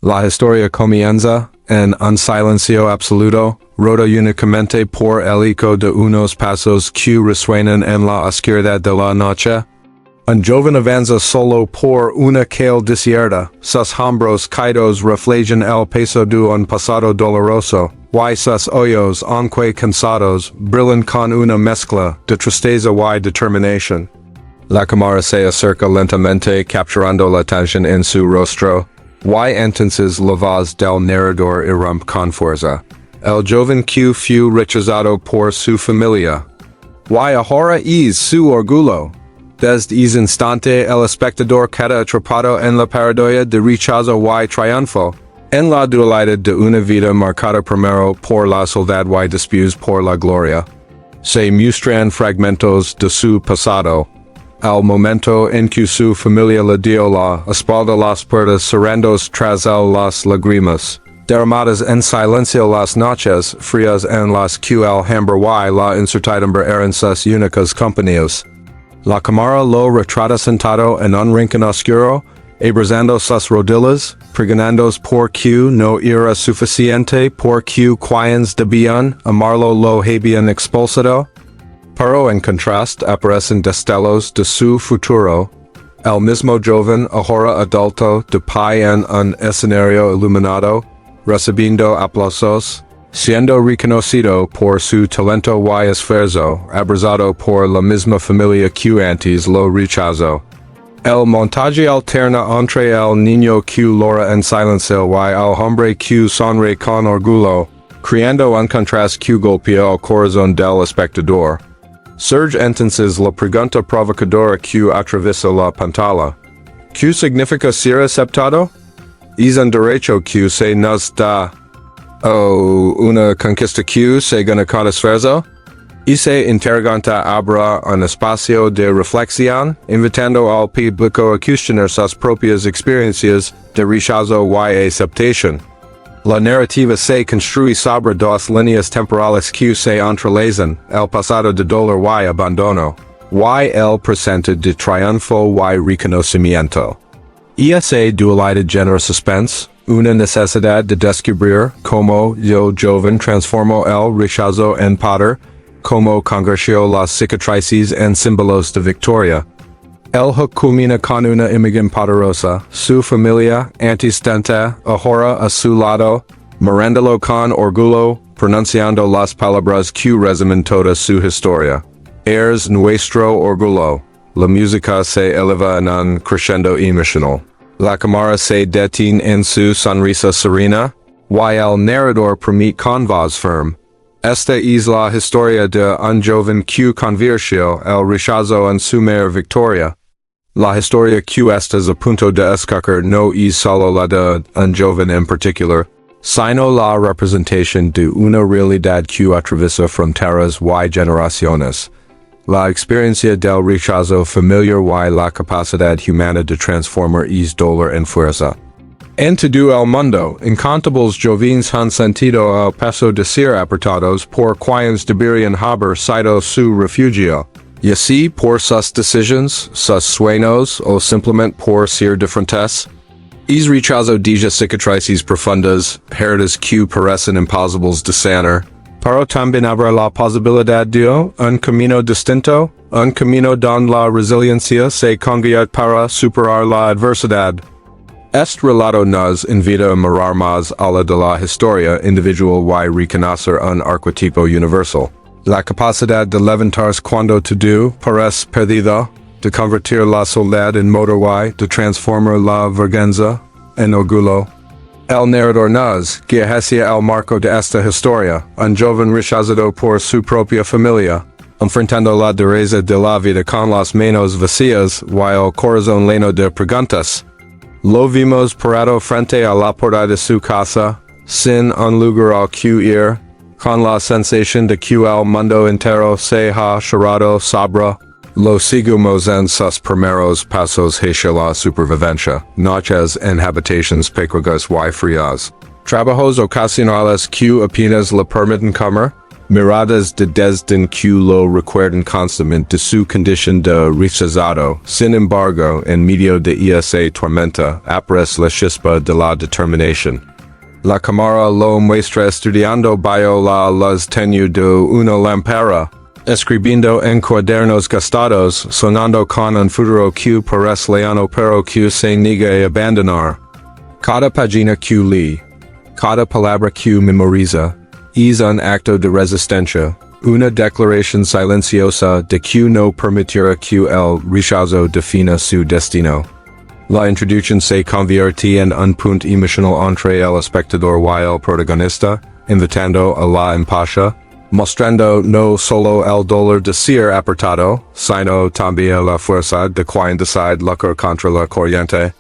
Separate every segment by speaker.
Speaker 1: La historia comienza en un silencio absoluto, roto únicamente por el eco de unos pasos que resuenan en la oscuridad de la noche. Un joven avanza solo por una calle desierta, sus hombros caídos reflejan el peso de un pasado doloroso, y sus ojos, aunque cansados, brillan con una mezcla de tristeza y determinación. La cámara se acerca lentamente capturando la tensión en su rostro, y entonces la voz del narrador irrumpe con fuerza. El joven que fue rechazado por su familia. Y ahora es su orgullo. Desde ese instante el espectador queda atrapado en la paradoja de rechazo y triunfo, en la dualidad de una vida marcada primero por la soledad y después por la gloria. Se muestran fragmentos de su pasado. Al momento en que su familia le dio la espalda, las puertas cerrándose tras él, las lágrimas derramadas en silencio, las noches frías en las que el hambre y la incertidumbre eran sus únicas compañías. La cámara lo retrata sentado en un rincón oscuro, abrazando sus rodillas, pregonándose por que no era suficiente, por que quienes debían amarlo lo habían expulsado. Pero en contraste aparecen destellos de su futuro. El mismo joven, ahora adulto, de pie en un escenario iluminado, recibiendo aplausos, siendo reconocido por su talento y esfuerzo, abrazado por la misma familia que antes lo rechazó. El montaje alterna entre el niño que llora en silencio y el hombre que sonríe con orgullo, creando un contraste que golpea el corazón del espectador. Surge entonces la pregunta provocadora que atraviesa la pantalla. ¿Qué significa ser aceptado? Es un derecho que se nos da. ¿O una conquista que se gana con esfuerzo? Ese interrogante abre un espacio de reflexión, invitando al público a cuestionar sus propias experiencias de rechazo y aceptación. La narrativa se construye sobre dos líneas temporales que se entrelazan, el pasado de dolor y abandono, y el presente de triunfo y reconocimiento. Esa dualidad genera suspense, una necesidad de descubrir cómo el joven transformó el rechazo en poder, cómo convirtió las cicatrices en símbolos de victoria. El hook culmina con una imagen poderosa, su familia, antistante, ahora a su lado, mirándolo con orgullo, pronunciando las palabras que resumen toda su historia. Es nuestro orgullo. La música se eleva en un crescendo emocional. La cámara se detiene en su sonrisa serena, y el narrador permite con voz firme. Esta es la historia de un joven que convirtió el rechazo en su mayor victoria. La historia que estás a punto de escuchar no es solo la de un joven en particular, sino la representación de una realidad que atraviesa fronteras y generaciones. La experiencia del rechazo familiar y la capacidad humana de transformar es dolor en fuerza. En todo el mundo, incontables jóvenes han sentido el peso de ser apartados por quienes deberían haber sido su refugio. Y así por sus decisiones, sus sueños o simplemente por ser diferentes. Es rechazo deja cicatrices profundas, heridas que parecen imposibles de sanar. Pero también habrá la posibilidad de un camino distinto, un camino donde la resiliencia se convierte para superar la adversidad. Este relato nos invita a mirar más allá de la historia individual y reconocer un arquetipo universal. La capacidad de levantarse cuando todo parece perdido, de convertir la soledad en motor y de transformar la vergüenza en orgullo. El narrador nos guía hacia el marco de esta historia, un joven rechazado por su propia familia, enfrentando la dureza de la vida con las manos vacías y el corazón lleno de preguntas. Lo vimos parado frente a la puerta de su casa, sin un lugar al que ir, con la sensación de que el mundo entero se ha cerrado sobre. Lo seguimos en sus primeros pasos hacia la supervivencia, noches en habitaciones pequeñas y frías, trabajos ocasionales que apenas le permiten comer, Miradas de desde que lo recuerdan constantemente de su condición de rechazado, sin embargo, en medio de esa tormenta, aparece la chispa de la determinación. La cámara lo muestra estudiando bio la las tenue de una lámpara, escribiendo en cuadernos gastados, sonando con un futuro que parece lejano pero que se niega a abandonar. Cada página que lee, cada palabra que memoriza, es un acto de resistencia, una declaración silenciosa de que no permitirá que el rechazo defina su destino. La introducción se convierte en un punto emocional entre el espectador y el protagonista, invitando a la empatía, mostrando no solo el dolor de ser apartado, sino también la fuerza de quien decide luchar contra la corriente.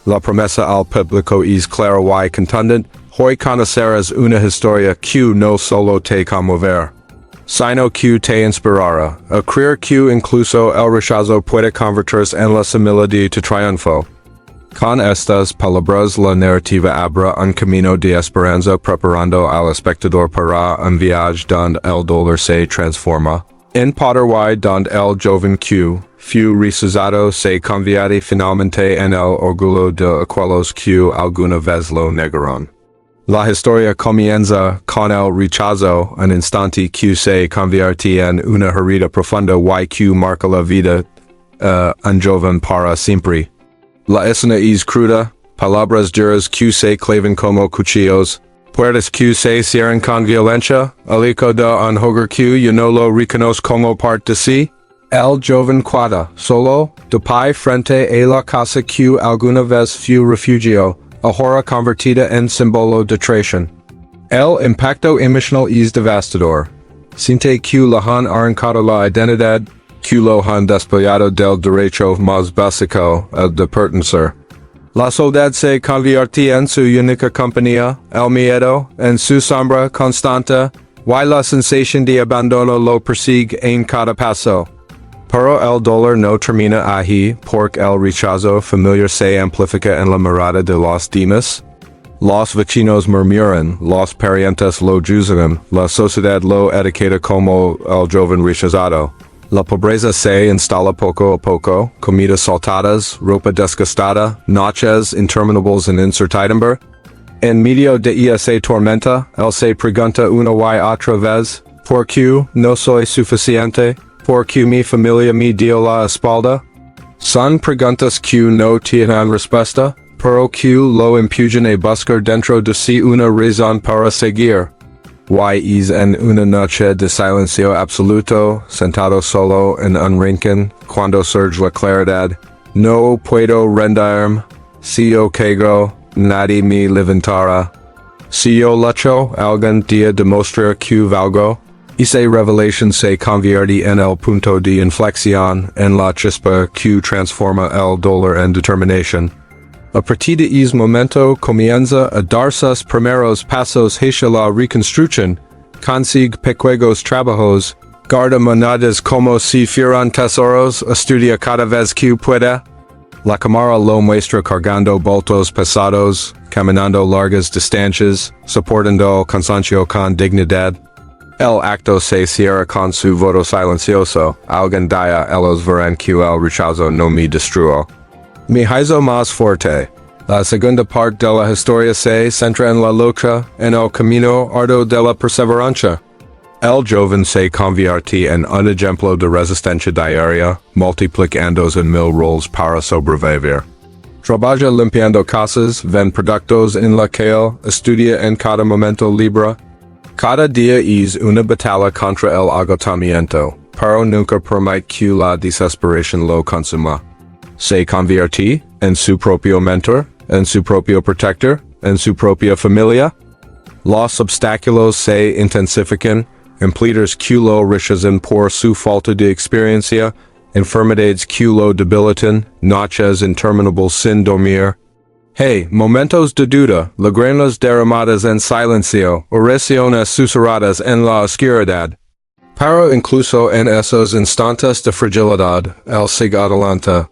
Speaker 1: La promesa al público es clara y contundente, hoy conocerás una historia que no solo te conmoverá, sino que te inspirará, a creer que incluso el rechazo puede convertirse en la semilla de tu triunfo. Con estas palabras la narrativa abre un camino de esperanza preparando al espectador para un viaje donde el dolor se transforma en poder y donde el joven que fue rechazado se convierte finalmente en el orgullo de aquellos que alguna vez lo negaron. La historia comienza con el rechazo, un instante que se convierte en una herida profunda y que marca la vida un joven para siempre. La escena es cruda, palabras duras que se clavan como cuchillos, puertas que se cierran con violencia, el eco de un hogar que yo no lo reconoce como parte de sí. El joven queda solo, de pie frente a la casa que alguna vez fue refugio, ahora convertida en símbolo de traición. El impacto emocional es devastador. Siente que le han arrancado la identidad, que lo han despojado del derecho más básico, el de pertenecer. La soledad se convierte en su única compañía, el miedo, en su sombra constante, y la sensación de abandono lo persigue en cada paso. Pero el dolor no termina ahí, porque el rechazo familiar se amplifica en la mirada de los demás. Los vecinos murmuran, los parientes lo juzgan, la sociedad lo etiqueta como el joven rechazado. La pobreza se instala poco a poco, comidas saltadas, ropa desgastada, noches interminables en incertidumbre. En medio de esa tormenta, él se pregunta una y otra vez, ¿por qué no soy suficiente? ¿Por qué mi familia me dio la espalda? Son preguntas que no tienen respuesta, pero que lo empujan a buscar dentro de sí una razón para seguir. Y es en una noche de silencio absoluto, sentado solo en un rincón, cuando surge la claridad. No puedo rendirme. Si yo caigo, nadie me levantará. Si yo lucho, algún día demostrará que valgo. Esa revelación se convierte en el punto de inflexión, en la chispa que transforma el dolor en determinación. A partir de ese momento comienza a dar sus primeros pasos hacia la reconstrucción, consigue pequeños trabajos, guarda monedas como si fueran tesoros, estudia cada vez que puede. La cámara lo muestra cargando bultos pesados, caminando largas distancias, soportando el cansancio con dignidad. El acto se cierra con su voto silencioso, algún día ellos verán que el rechazo no me destruyó. Me hizo más fuerte. La segunda parte de la historia se centra en la lucha, en el camino arduo de la perseverancia. El joven se convierte en un ejemplo de resistencia diaria, multiplicándose en 1000 roles para sobrevivir. Trabaja limpiando casas, vende productos en la calle, estudia en cada momento libre. Cada día es una batalla contra el agotamiento, pero nunca permite que la desesperación lo consuma. Se convierte en su propio mentor, en su propio protector, en su propia familia. Los obstáculos se intensifican, empleadores que lo rechazan por su falta de experiencia, enfermedades que lo debilitan, noches interminables sin dormir. Hey, momentos de duda, lágrimas derramadas en silencio, oraciones susurradas en la oscuridad. Pero incluso en esos instantes de fragilidad, él sigue adelante.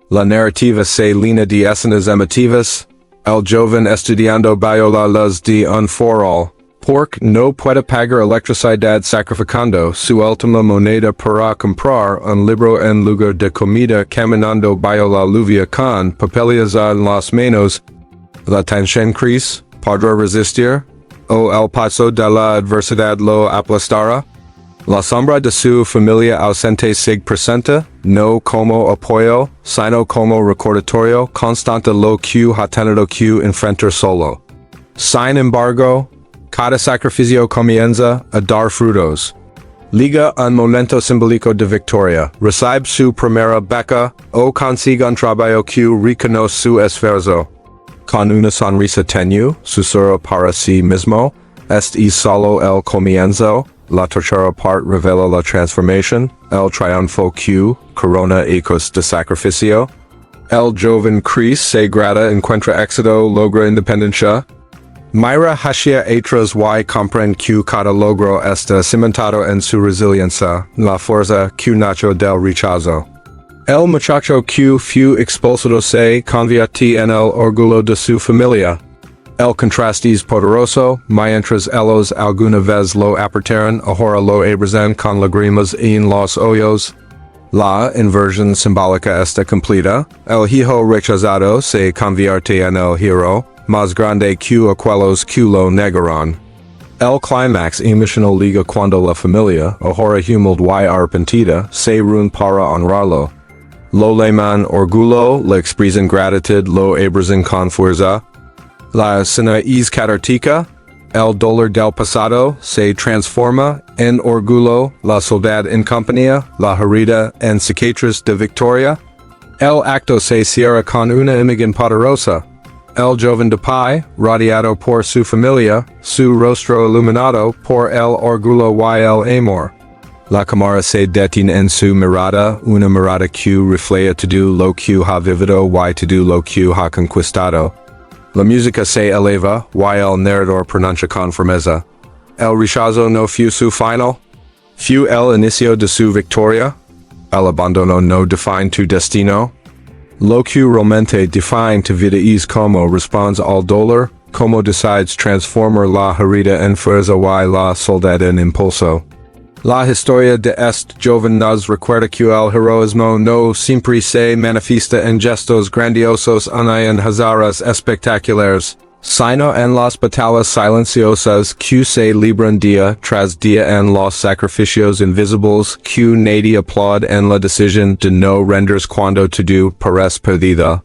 Speaker 1: La narrativa se llena de escenas emotivas, el joven estudiando bio la luz de un farol, Pork no puede pagar electricidad sacrificando su última moneda para comprar un libro en lugar de comida caminando bajo la lluvia con papelias en las manos. La tensión crece, podrá resistir, o el paso de la adversidad lo aplastará. La sombra de su familia ausente sig presenta, no como apoyo, sino como recordatorio constante lo que ha tenido que enfrentar solo. Sin embargo, cada sacrificio comienza a dar frutos. Liga un momento simbólico de victoria, recibe su primera beca, o consiga un trabajo que reconoce su esfuerzo. Con una sonrisa tenue, susurra para sí mismo, este es solo el comienzo. La tercera parte revela la transformación, el triunfo que corona ecos de sacrificio. El joven crece, se grada, encuentra éxito, logra independencia. Mira hacia atrás y comprende que cada logro está cimentado en su resiliencia, la fuerza que nació del rechazo. El muchacho que fue expulsado se convierte en el orgullo de su familia. El contraste es poderoso, mientras ellos alguna vez lo apretaron, ahora lo abrazan con lágrimas en los ojos. La inversión simbólica está completa, el hijo rechazado se convierte en el hero, más grande que aquellos que lo negaron. El clímax emocional liga cuando la familia, ahora humilde y arrepentida, se reúne para honrarlo. Lo llaman orgullo, le expresan gratitud, lo abrazan con fuerza. La escena es catártica, el dolor del pasado se transforma en orgullo, la soledad en compañía, la herida en cicatriz de victoria. El acto se cierra con una imagen poderosa. El joven de pie, rodeado por su familia, su rostro iluminado por el orgullo y el amor. La cámara se detiene en su mirada, una mirada que refleja todo lo que ha vivido y todo lo que ha conquistado. La música se eleva, y el narrador pronuncia con firmeza. El rechazo no fue su final. Fue el inicio de su victoria. El abandono no define tu destino. Lo que realmente define tu vida es cómo respondes al dolor, cómo decides transformar la herida en fuerza y la soledad en impulso. La historia de este joven nos recuerda que el heroísmo no siempre se manifiesta en gestos grandiosos ni en hazaras espectaculares, sino en las batallas silenciosas que se libran día tras día en los sacrificios invisibles que nadie aplaude en la decisión de no rendirse cuando todo parece perdido.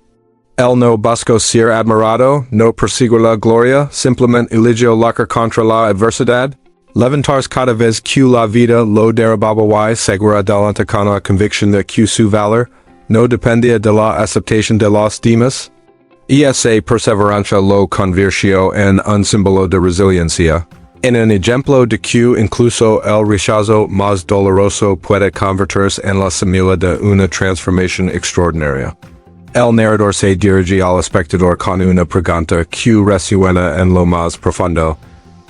Speaker 1: Él no buscó ser admirado, no persiguió la gloria, simplemente eligió luchar contra la adversidad. Levantarse cada vez que la vida lo derribaba y seguir adelante con la convicción de que su valor no dependía de la aceptación de los demás. Esa perseverancia lo convirtió en un símbolo de resiliencia, en un ejemplo de que incluso el rechazo más doloroso puede convertirse en la semilla de una transformación extraordinaria. El narrador se dirige al espectador con una pregunta que resuena en lo más profundo.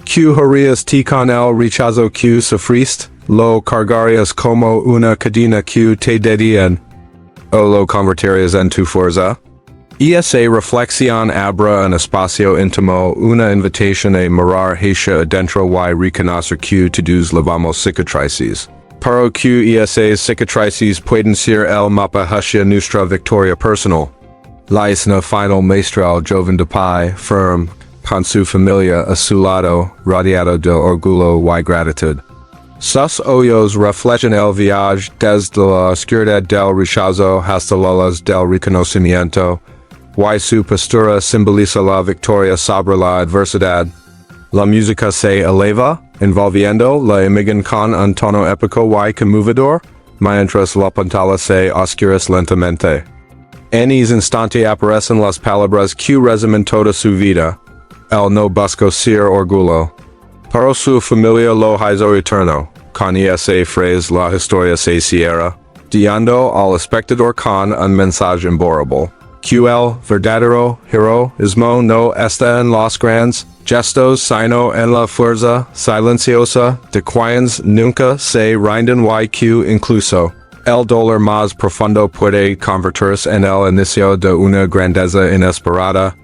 Speaker 1: ¿Qué harías tú con el rechazo que sufriste? ¿Lo cargarías como una cadena que te detiene? ¿O lo convertirías en tu fuerza? Esa reflexión abre un espacio íntimo, una invitación a mirar hacia adentro y reconocer que todos llevamos cicatrices. Pero que esas cicatrices pueden ser el mapa hacia nuestra victoria personal. La escena final muestra al joven de pie, firme, con su familia a su lado, rodeado de orgullo y gratitud. Sus ojos reflejan el viaje desde la oscuridad del rechazo hasta la luz del reconocimiento, y su postura simboliza la victoria sobre la adversidad. La música se eleva, envolviendo la imagen con un tono épico y conmovedor, mientras la pantalla se oscurece lentamente. En ese instante aparecen las palabras que resumen toda su vida. Él no buscó ser orgullo. Pero su familia lo hizo eterno. Con esa frase la historia se cierra, dando al espectador con un mensaje imborrable. Que el verdadero heroísmo no está en los grandes gestos sino en la fuerza silenciosa de quienes nunca se rinden y que incluso el dolor más profundo puede convertirse en el inicio de una grandeza inesperada.